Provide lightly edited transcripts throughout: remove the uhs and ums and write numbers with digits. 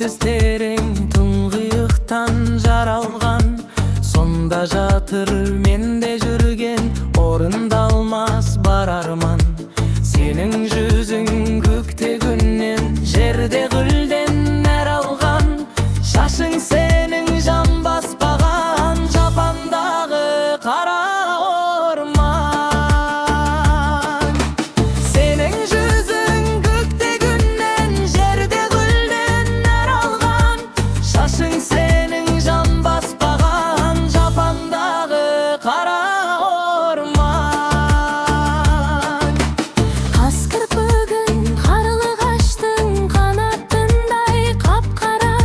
Çeksiz tereң тұңғиықтан жаралған, сонда жатыр менде жүрген орындалмас бар арман. Сенің жүзің көкте күннен, жерде гүлден нәр алған, шашың сенің жан баспаған жапандағы қара орман. Сенің жүзің көкте күннен, жерде гүлден нәр алған, шашың сенің жан баспаған жапандағы қара орман. Қасқыр бүгін қарлығаштың қанатындай қап-қара,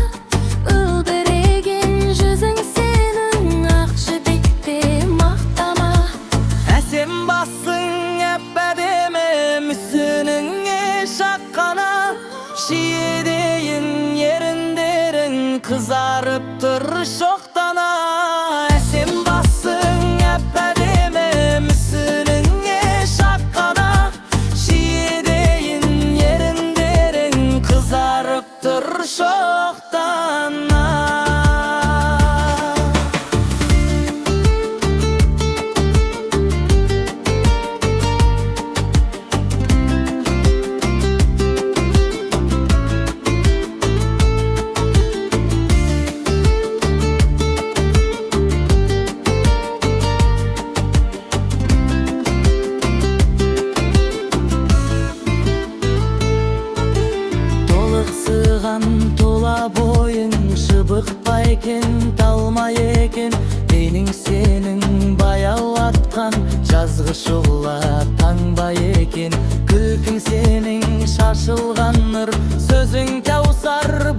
үлбіреген жүзің сенің ақ жібекте мақтама. Әсем басың әп-әдемі, мүсініңе шаққана, шиедейін еріндерің қызарып тұр шоқтана. Әсем басың әп-әдемі, мүсініңе шаққана, шиедейін еріндерің қызарып тұр шоқтана. Толықсыған тола бойың, шыбықпай екен, талма екен, менің сенің баяу атқан жазғы шұғыла таңба екен. Күлкің сенің шашылған нұр, сөзің кәусар